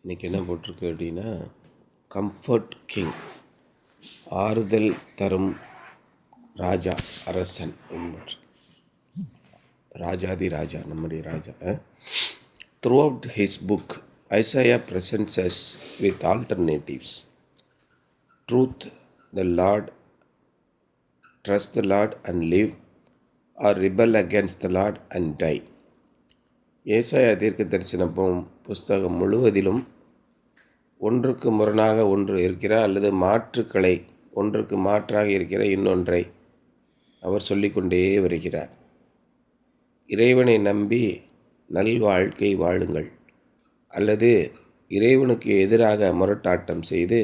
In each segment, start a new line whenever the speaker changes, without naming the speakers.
இன்றைக்கி என்ன போட்டிருக்கு அப்படின்னா, கம்ஃபர்ட் கிங், ஆறுதல் தரும் ராஜா, அரசன் என்பது. ராஜாதி ராஜா, நம்முடைய ராஜா. Throughout his book, Isaiah presents us with alternatives. Truth, the Lord, trust the Lord and live, or rebel against the Lord and die. ஏசாயா தீர்க்க தரிசன புஸ்தகம் முழுவதிலும் ஒன்றுக்கு முரணாக ஒன்று இருக்கிற அல்லது மாற்றுக்களை ஒன்றுக்கு மாற்றாக இருக்கிற இன்னொன்றை அவர் சொல்லிக்கொண்டே வருகிறார். இறைவனை நம்பி நல்வாழ்க்கை வாழுங்கள், அல்லது இறைவனுக்கு எதிராக முரட்டாட்டம் செய்து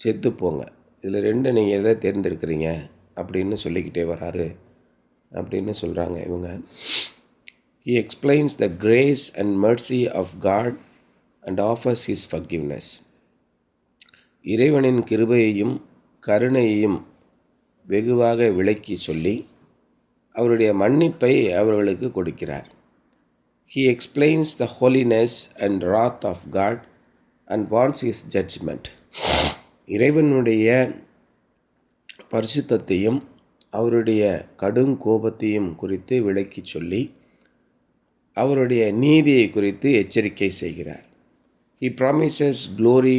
செத்துப்போங்க. இதில் ரெண்டு நீங்கள் எதை தேர்ந்தெடுக்கிறீங்க அப்படின்னு சொல்லிக்கிட்டே வராரு அப்படின்னு சொல்கிறாங்க இவங்க. He explains the grace and mercy of God and offers his forgiveness. இறைவனின் கிருபையையும் கருணையையும் வெகுவாக விளக்கி சொல்லி அவருடைய மன்னிப்பை அவர்களுக்கு கொடுக்கிறார். He explains the holiness and wrath of God and wants his judgment. இறைவனுடைய பரிசுத்தத்தையும் அவருடைய கடும் கோபத்தையும் குறித்து விளக்கி சொல்லி அவருடைய நீதியை குறித்து எச்சரிக்கை செய்கிறார். He promises glory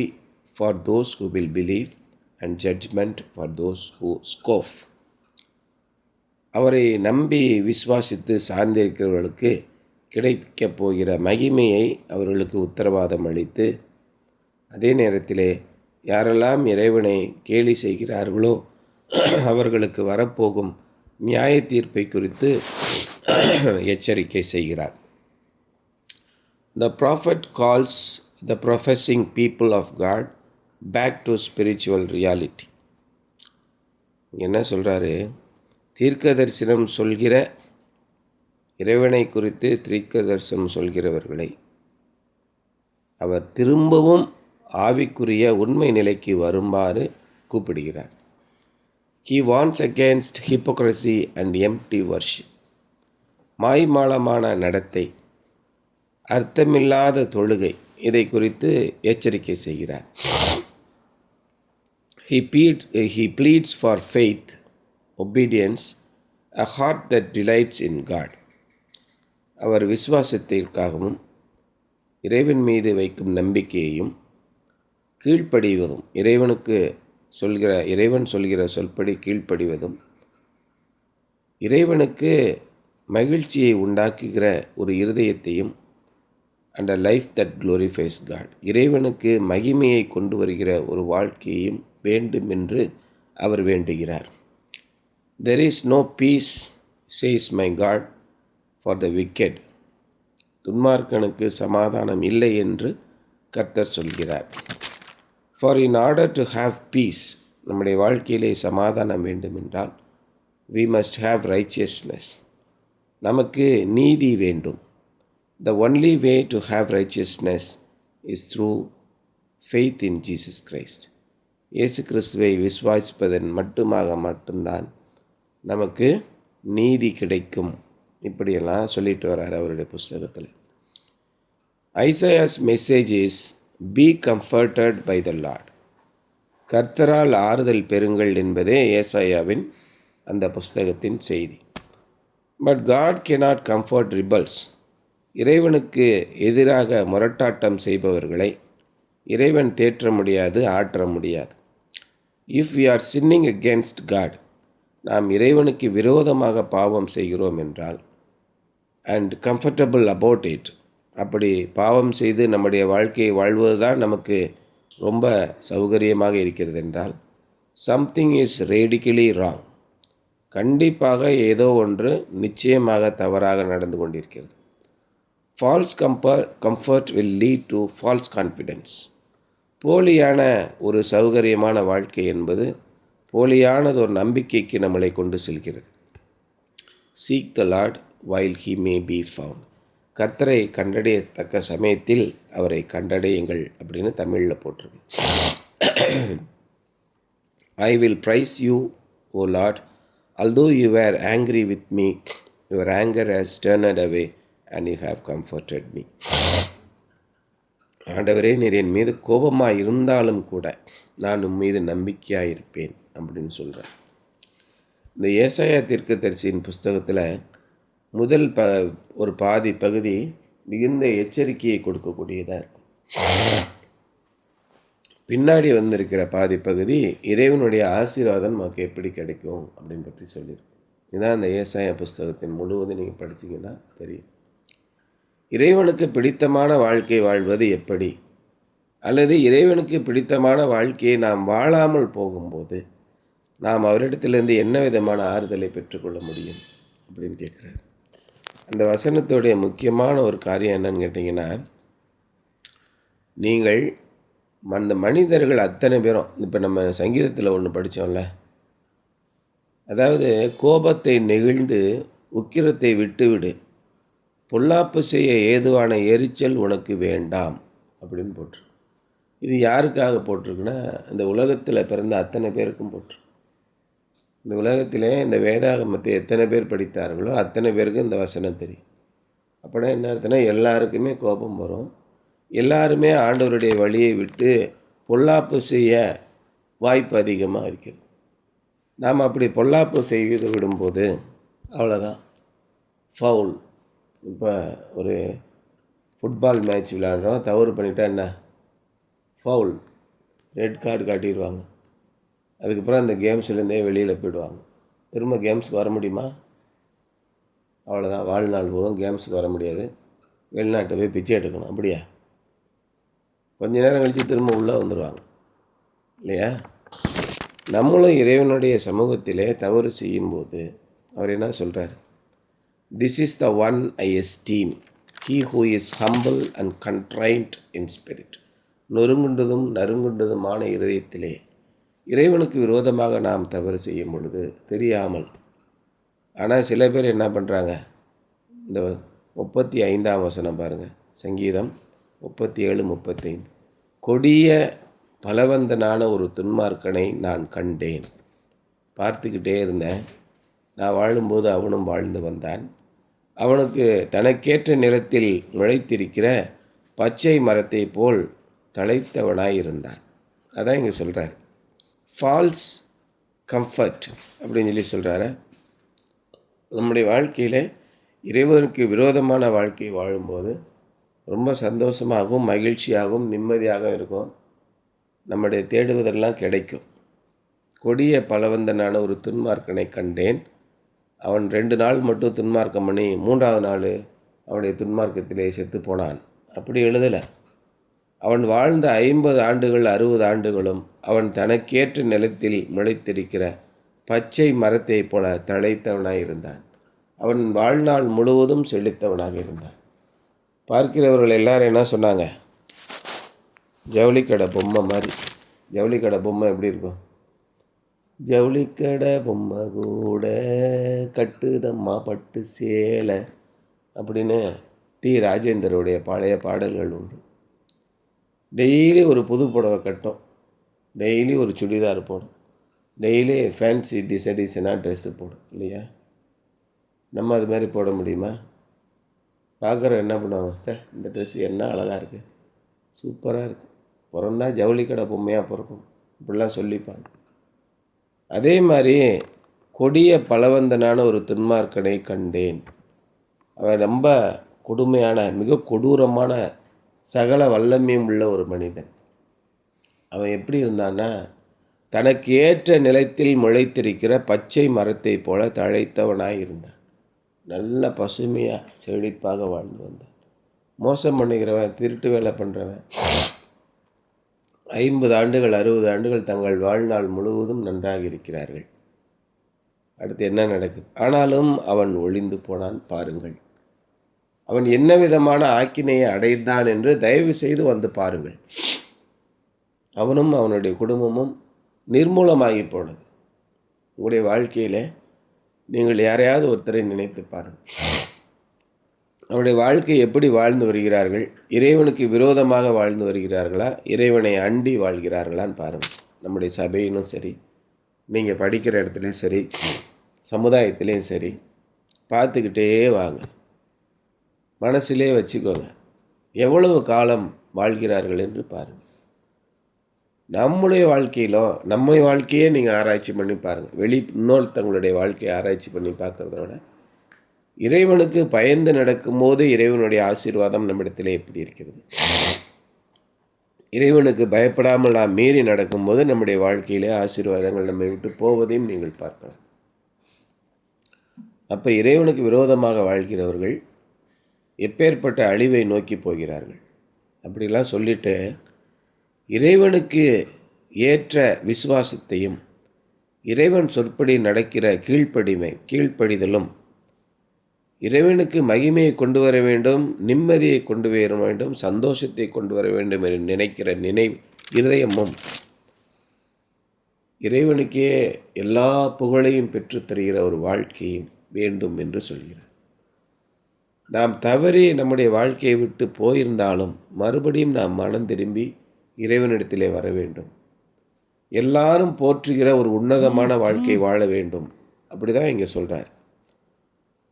for those who will believe and judgment for those who scoff. அவரை நம்பி விசுவாசித்து சார்ந்திருக்கிறவர்களுக்கு கிடைக்கப் போகிற மகிமையை அவர்களுக்கு உத்தரவாதம் அளித்து, அதே நேரத்திலே யாரெல்லாம் இறைவனை கேலி செய்கிறார்களோ அவர்களுக்கு வரப்போகும் நியாய தீர்ப்பை குறித்து எச்சரிக்கை செய்கிறார். The prophet calls the professing people of God back to spiritual reality. என்ன சொல்கிறாரு? தீர்க்க தரிசனம் சொல்கிற இறைவனை குறித்து தீர்க்க தரிசனம் சொல்கிறவர்களை அவர் திரும்பவும் ஆவிக்குரிய உண்மை நிலைக்கு வருமாறு கூப்பிடுகிறார். He warns against hypocrisy and empty worship. மாய்மாலமான நடத்தை, அர்த்தமில்லாத தொழுகை, இதை குறித்து எச்சரிக்கை செய்கிறார். He pleads for faith, obedience, a heart that delights in God. அவர் விசுவாசத்திற்காகவும் இறைவன் மீது வைக்கும் நம்பிக்கையையும் கீழ்ப்படிவதும், இறைவன் சொல்கிற சொல்படி கீழ்ப்படிவதும் இறைவனுக்கு மகிழ்ச்சியை உண்டாக்குகிற ஒரு இருதயத்தையும் and a life that glorifies God, இறைவனுக்கு மகிமையை கொண்டு வருகிற ஒரு வாழ்க்கையையும் வேண்டும் என்று அவர் வேண்டுகிறார். There is no peace, says my God, for the wicked. துன்மார்க்கனுக்கு சமாதானம் இல்லை என்று கர்த்தர் சொல்கிறார். For in order to have peace, நம்முடைய வாழ்க்கையிலே சமாதானம் வேண்டுமென்றால் we must have righteousness, நமக்கு நீதி வேண்டும். The only way to have righteousness is through faith in Jesus Christ. இயேசு கிறிஸ்துவை விசுவாசிப்பதன் மட்டும்தான் நமக்கு நீதி கிடைக்கும். இப்படியெல்லாம் சொல்லிட்டு வர்றார் அவருடைய புஸ்தகத்தில். Isaiah's message is, be comforted by the Lord. கர்த்தரால் ஆறுதல் பெறுங்கள் என்பதே ஏசாயாவின் அந்த புஸ்தகத்தின் செய்தி. But God cannot comfort rebels. இறைவனுக்கு எதிராக முரட்டாட்டம் செய்பவர்களை இறைவன் தேற்ற முடியாது, ஆற்ற முடியாது. If we are sinning against God, நாம் இறைவனுக்கு விரோதமாக பாவம் செய்கிறோம் என்றால், and comfortable about it, அப்படி பாவம் செய்து நம்முடைய வாழ்க்கையை வாழ்வது தான் நமக்கு ரொம்ப சௌகரியமாக இருக்கிறது என்றால், something is radically wrong. கண்டிப்பாக ஏதோ ஒன்று நிச்சயமாக தவறாக நடந்து கொண்டிருக்கிறது. False comfort will lead to false confidence. போலியான ஒரு சௌகரியமான வாழ்க்கை என்பது போலியானது ஒரு நம்பிக்கைக்கு நம்மளை கொண்டு செல்கிறது. Seek the Lord while he may be found. கர்த்தரை கண்டடையத்தக்க சமயத்தில் அவரை கண்டடையுங்கள் அப்படின்னு தமிழில் போட்டிருக்கு. I will praise you, O Lord, although you were angry with me, your anger has turned away and you have comforted me. ஆண்டவரே, நீர் என் மீது கோபமாக இருந்தாலும் கூட நான் உன் மீது நம்பிக்கையாக இருப்பேன் அப்படின்னு சொல்கிறேன். இந்த ஏசாயா தீர்க்கதரிசியின் புஸ்தகத்தில் முதல் ஒரு பாதி பகுதி மிகுந்த எச்சரிக்கையை கொடுக்கக்கூடியதாக இருக்கும். பின்னாடி வந்திருக்கிற பாதி பகுதி இறைவனுடைய ஆசீர்வாதம் நமக்கு எப்படி கிடைக்கும் அப்படின்னு பற்றி சொல்லியிருக்கு. இதுதான் அந்த ஏசாயா புஸ்தகத்தின் முழுவதும் நீங்கள் படிச்சிங்கன்னா தெரியும். இறைவனுக்கு பிடித்தமான வாழ்க்கை வாழ்வது எப்படி, அல்லது இறைவனுக்கு பிடித்தமான வாழ்க்கையை நாம் வாழாமல் போகும்போது நாம் அவரிடத்திலிருந்து என்ன விதமான ஆறுதலை பெற்றுக்கொள்ள முடியும் அப்படின்னு கேட்குறாரு. அந்த வசனத்துடைய முக்கியமான ஒரு காரியம் என்னன்னு கேட்டிங்கன்னா, நீங்கள் அந்த மனிதர்கள் அத்தனை பேரும், இப்போ நம்ம சங்கீதத்தில் ஒன்று படித்தோம்ல, அதாவது கோபத்தை நெகிழ்ந்து உக்கிரத்தை விட்டுவிடு, பொல்லாப்பு செய்ய ஏதுவான எரிச்சல் உனக்கு வேண்டாம் அப்படின்னு போட்டிருக்கு. இது யாருக்காக போட்டிருக்குன்னா, இந்த உலகத்தில் பிறந்த அத்தனை பேருக்கும் போட்டிருக்கு. இந்த உலகத்திலே இந்த வேதாகமத்தை எத்தனை பேர் படித்தார்களோ அத்தனை பேருக்கு இந்த வசனம் தெரியும். அப்படின்னா என்ன அர்த்தம்னா, எல்லாருக்குமே கோபம் வரும், எல்லாருமே ஆண்டவருடைய வழியை விட்டு பொல்லாப்பு செய்ய வாய்ப்பு அதிகமாக இருக்கிறது. நாம் அப்படி பொல்லாப்பு செய்து விடும்போது அவ்வளோதான், ஃபவுல். இப்போ ஒரு ஃபுட்பால் மேட்ச் விளையாடுறோம், தவறு பண்ணிட்டா என்ன, ஃபவுல், ரெட் கார்டு காட்டிடுவாங்க. அதுக்கப்புறம் அந்த கேம்ஸ்லேருந்தே வெளியில் போயிடுவாங்க. திரும்ப கேம்ஸுக்கு வர முடியுமா? அவ்வளோதான், வாழ்நாள் பூரம் கேம்ஸுக்கு வர முடியாது, வெளிநாட்டை போய் பிச்சை எடுக்கணும். அப்படியா? கொஞ்ச நேரம் கழித்து திரும்ப உள்ளே வந்துடுவாங்க இல்லையா? நம்மளும் இறைவனுடைய சமூகத்திலே தவறு செய்யும்போது அவர் என்ன சொல்கிறார்? This is the one I esteem, he who is humble and contrite in spirit. நொறுங்குண்டதும் நறுங்குண்டதுமான இருதயத்திலே. இறைவனுக்கு விரோதமாக நாம் தவறு செய்யும் பொழுது தெரியாமல். ஆனால் சில பேர் என்ன பண்ணுறாங்க, இந்த 35ஆம் வசனம் பாருங்கள், சங்கீதம் 37:35. கொடிய பலவந்தனான ஒரு துன்மார்க்கனை நான் கண்டேன். பார்த்துக்கிட்டே இருந்தேன், நான் வாழும்போது அவனும் வாழ்ந்து வந்தான். அவனுக்கு தனக்கேற்ற நிலத்தில் முளைத்திருக்கிற பச்சை மரத்தை போல் தழைத்தவனாய் இருந்தான். அதான் இங்கே சொல்கிறார், ஃபால்ஸ் கம்ஃபர்ட் அப்படின்னு சொல்லி சொல்கிறாரு. நம்முடைய வாழ்க்கையில் இறைவனுக்கு விரோதமான வாழ்க்கை வாழும்போது ரொம்ப சந்தோஷமாகவும் மகிழ்ச்சியாகவும் நிம்மதியாகவும் இருக்கும். நம்முடைய தேடுவதெல்லாம் கிடைக்கும். கொடிய பலவந்தனான ஒரு துன்மார்க்கனை கண்டேன். அவன் 2 நாள் மட்டும் துன்மார்க்கம் பண்ணி 3ஆவது நாள் அவனுடைய துன்மார்க்கத்திலே செத்து போனான். அப்படி எழுதலை. அவன் வாழ்ந்த 50 ஆண்டுகள் 60 ஆண்டுகளும் அவன் தனக்கேற்ற நிலத்தில் முளைத்திருக்கிற பச்சை மரத்தை போல தழைத்தவனாக இருந்தான். அவன் வாழ்நாள் முழுவதும் செழித்தவனாக இருந்தான். பார்க்கிறவர்கள் எல்லாரும் என்ன சொன்னாங்க? ஜவுளிக்கடை பொம்மை மாதிரி. ஜவுளிக்கடை பொம்மை எப்படி இருக்கும்? ஜவுளிக்கடை பொம்மை கூட கட்டுதம்மா பட்டு சேலை அப்படின்னு டி ராஜேந்தருடைய பழைய பாடல்கள் உண்டு. டெய்லி ஒரு புது புடவை கட்டும், டெய்லி ஒரு சுடிதார் போடும், டெய்லி ஃபேன்சி டிசைனாக ட்ரெஸ்ஸு போடும் இல்லையா? நம்ம அது மாதிரி போட முடியுமா? பார்க்குற என்ன பண்ணுவாங்க, சார் இந்த ட்ரெஸ்ஸு என்ன அழகாக இருக்குது, சூப்பராக இருக்குது, பிறந்தா ஜவுளிக்கடை பொம்மையாக பிறக்கும், இப்படிலாம் சொல்லிப்பாங்க. அதே மாதிரி கொடிய பலவந்தனான ஒரு துன்மார்க்கனை கண்டேன். அவன் ரொம்ப கொடுமையான, மிக கொடூரமான, சகல வல்லமையும் உள்ள ஒரு மனிதன். அவன் எப்படி இருந்தான்னா, தனக்கு ஏற்ற நிலத்தில் முளைத்திருக்கிற பச்சை மரத்தை போல தழைத்தவனாக இருந்தான். நல்ல பசுமையாக செழிப்பாக வாழ்ந்து வந்தான். மோசம் பண்ணுகிறவன், திருட்டு வேலை பண்ணுறவன் 50 ஆண்டுகள் 60 ஆண்டுகள் தங்கள் வாழ்நாள் முழுவதும் நன்றாக இருக்கிறார்கள். அடுத்து என்ன நடக்குது? ஆனாலும் அவன் ஒளிந்து போனான். பாருங்கள், அவன் என்ன விதமான ஆக்கினையை அடைந்தான் என்று தயவு செய்து வந்து பாருங்கள். அவனும் அவனுடைய குடும்பமும் நிர்மூலமாகி போனது. உங்களுடைய வாழ்க்கையில் நீங்கள் யாரையாவது ஒருத்தரை நினைத்து பாருங்கள். அவருடைய வாழ்க்கை எப்படி வாழ்ந்து வருகிறார்கள்? இறைவனுக்கு விரோதமாக வாழ்ந்து வருகிறார்களா, இறைவனை அண்டி வாழ்கிறார்களான்னு பாருங்கள். நம்முடைய சபையிலும் சரி, நீங்கள் படிக்கிற இடத்துலையும் சரி, சமுதாயத்திலையும் சரி, பார்த்துக்கிட்டே வாங்க, மனசிலே வச்சுக்கோங்க. எவ்வளவு காலம் வாழ்கிறார்கள் என்று பாருங்கள். நம்முடைய வாழ்க்கையே நீங்கள் ஆராய்ச்சி பண்ணி பாருங்கள். இன்னொருத்தவங்களுடைய வாழ்க்கையை ஆராய்ச்சி பண்ணி பார்க்குறத விட இறைவனுக்கு பயந்து நடக்கும்போது இறைவனுடைய ஆசீர்வாதம் நம்மிடத்திலே எப்படி இருக்கிறது, இறைவனுக்கு பயப்படாமல் நாம் மீறி நடக்கும்போது நம்முடைய வாழ்க்கையிலே ஆசீர்வாதங்கள் நம்மை விட்டு போவதையும் நீங்கள் பார்க்கலாம். அப்போ இறைவனுக்கு விரோதமாக வாழ்கிறவர்கள் எப்பேற்பட்ட அழிவை நோக்கி போகிறார்கள். அப்படிலாம் சொல்லிட்டு இறைவனுக்கு ஏற்ற விசுவாசத்தையும் இறைவன் சொற்படி நடக்கிற கீழ்ப்படிதலும் இறைவனுக்கு மகிமையை கொண்டு வர வேண்டும், நிம்மதியை கொண்டு வர வேண்டும், சந்தோஷத்தை கொண்டு வர வேண்டும் என்று நினைக்கிற இருதயமும் இறைவனுக்கே எல்லா புகழையும் பெற்றுத்தருகிற ஒரு வாழ்க்கையும் வேண்டும் என்று சொல்கிறார். நாம் தவறி நம்முடைய வாழ்க்கையை விட்டு போயிருந்தாலும் மறுபடியும் நாம் மனம் திரும்பி இறைவனிடத்திலே வர வேண்டும். எல்லாரும் போற்றுகிற ஒரு உன்னதமான வாழ்க்கை வாழ வேண்டும். அப்படி தான் இங்கே சொல்கிறார்.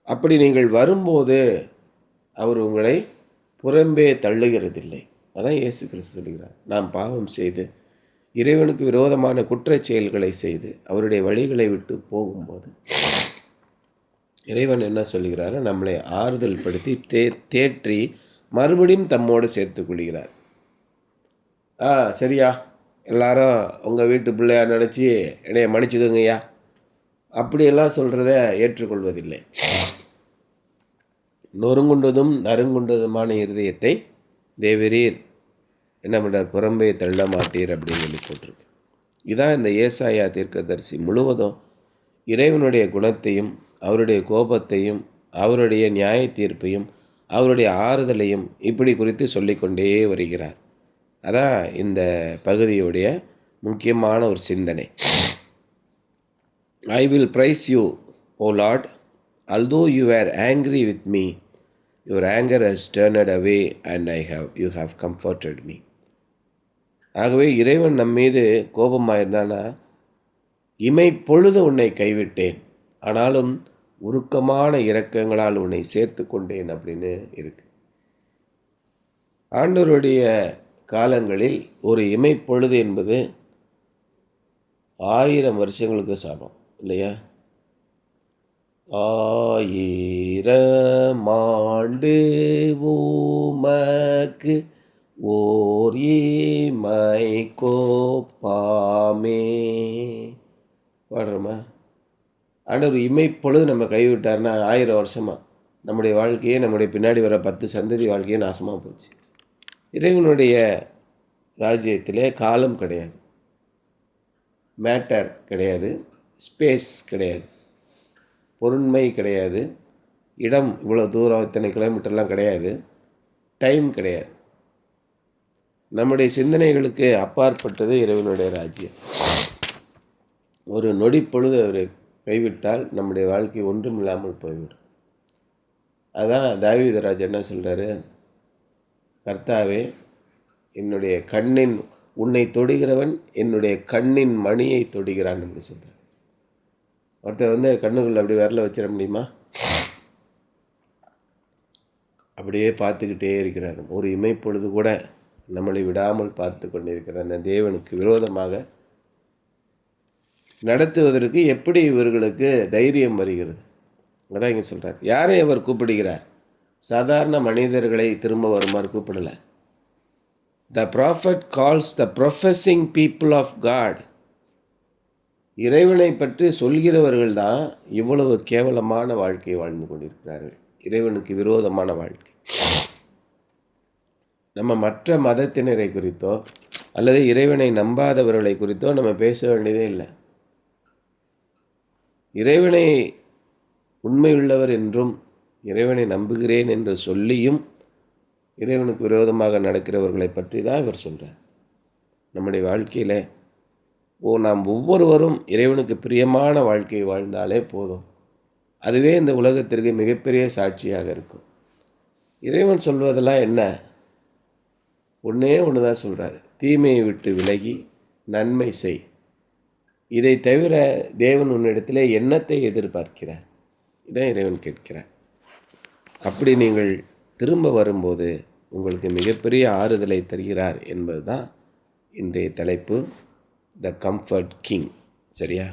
அப்படி நீங்கள் வரும்போது அவர் உங்களை புறம்பே தள்ளுகிறதில்லை. அதான் இயேசு கிறிஸ்து சொல்கிறார். நாம் பாவம் செய்து இறைவனுக்கு விரோதமான குற்றச் செயல்களை செய்து அவருடைய வழிகளை விட்டு போகும்போது இறைவன் என்ன சொல்கிறார், நம்மளை ஆறுதல் படுத்தி தேற்றி மறுபடியும் தம்மோடு சேர்த்து கொள்கிறார். சரியா, எல்லாரும் உங்கள் வீட்டு பிள்ளையா நினச்சி என்னைய மன்னிச்சுக்கோங்கய்யா அப்படியெல்லாம் சொல்கிறத ஏற்றுக்கொள்வதில்லை. நொறுங்குண்டதும் நறுங்குண்டதுமான இருதயத்தை தேவரீர் என்ன பண்ணுறார், புறம்பே தள்ள மாட்டீர் அப்படின்னு சொல்லி போட்டிருக்கு. இதான் இந்த ஏசாயா தீர்க்கதரிசி முழுவதும் இறைவனுடைய குணத்தையும் அவருடைய கோபத்தையும் அவருடைய நியாய தீர்ப்பையும் அவருடைய ஆறுதலையும் இப்படி குறித்து சொல்லிக்கொண்டே வருகிறார். அதான் இந்த பகுதியுடைய முக்கியமான ஒரு சிந்தனை. I will praise you, O Lord, although you were angry with me, your anger has turned away and you have comforted me. ஆகவே இறைவன் நம் மீது கோபமாயிருந்தானா, இமைப்பொழுது உன்னை கைவிட்டேன், ஆனாலும் உருக்கமான இரக்கங்களால் உன்னை சேர்த்து கொண்டேன் அப்படின்னு இருக்கு. ஆண்டவருடைய காலங்களில் ஒரு இமைப்பொழுது என்பது 1000 வருஷங்களுக்கு சமம் இல்லையா? 1000 ஆண்டு உமக்கு ஓர் இமை கோப்பாமே பாடுறோமா? ஆண்டவர் இமைப்பொழுது நம்ம கைவிட்டார்னா 1000 வருஷமாக நம்முடைய வாழ்க்கையே, நம்முடைய பின்னாடி வர 10 சந்ததி வாழ்க்கையே நாசமாக போச்சு. இறைவனுடைய ராஜ்யத்திலே காலம் கிடையாது, மேட்டர் கிடையாது, ஸ்பேஸ் கிடையாது, பொருண்மை கிடையாது, இடம் இவ்வளோ தூரம் இத்தனை கிலோமீட்டர்லாம் கிடையாது, டைம் கிடையாது. நம்முடைய சிந்தனைகளுக்கு அப்பாற்பட்டது இறைவனுடைய ராஜ்யம். ஒரு நொடி பொழுது அவர் கைவிட்டால் நம்முடைய வாழ்க்கை ஒன்றும் இல்லாமல் போய்விடும். அதான் தாவீது என்ன சொல்கிறாரு, கர்த்தாவே என்னுடைய கண்ணின் உன்னை தொடுகிறவன் என்னுடைய கண்ணின் மணியை தொடுகிறான் அப்படின்னு சொல்கிறார். ஒருத்தர் கண்ணுக்குள்ள அப்படி விரல வச்சிட முடியுமா? அப்படியே பார்த்துக்கிட்டே இருக்கிறார். ஒரு இமைப்பொழுது கூட நம்மளை விடாமல் பார்த்து கொண்டிருக்கிற அந்த தேவனுக்கு விரோதமாக நடத்துவதற்கு எப்படி இவர்களுக்கு தைரியம் வருகிறது? அதான் இங்கே சொல்கிறார். யாரை அவர் கூப்பிடுகிறார்? சாதாரண மனிதர்களை திரும்ப வருமாறு கூப்பிடலை. The prophet calls the professing people of God. இறைவனை பற்றி சொல்கிறவர்கள் தான் இவ்வளவு கேவலமான வாழ்க்கையை வாழ்ந்து கொண்டிருக்கிறார்கள், இறைவனுக்கு விரோதமான வாழ்க்கை. நம்ம மற்ற மதத்தினரை குறித்தோ அல்லது இறைவனை நம்பாதவர்களை குறித்தோ நம்ம பேச வேண்டியதே இல்லை. இறைவனை உண்மையுள்ளவர் என்றும் இறைவனை நம்புகிறேன் என்று சொல்லியும் இறைவனுக்கு விரோதமாக நடக்கிறவர்களை பற்றி தான் இவர் சொல்கிறார். நம்முடைய வாழ்க்கையில் நாம் ஒவ்வொருவரும் இறைவனுக்கு பிரியமான வாழ்க்கையை வாழ்ந்தாலே போதும், அதுவே இந்த உலகத்திற்கு மிகப்பெரிய சாட்சியாக இருக்கும். இறைவன் சொல்வதெல்லாம் என்ன? ஒன்றே ஒன்று தான் சொல்கிறார், தீமையை விட்டு விலகி நன்மை செய். இதை தவிர தேவன் உன்னிடத்திலே என்னத்தை எதிர்பார்க்கிறார்? இதான் இறைவன் கேட்கிறார். அப்படி நீங்கள் திரும்ப வரும்போது உங்களுக்கு மிகப்பெரிய ஆறுதலை தருகிறார் என்பது தான் இன்றைய தலைப்பு, த கம்ஃபர்ட் கிங். சரியா?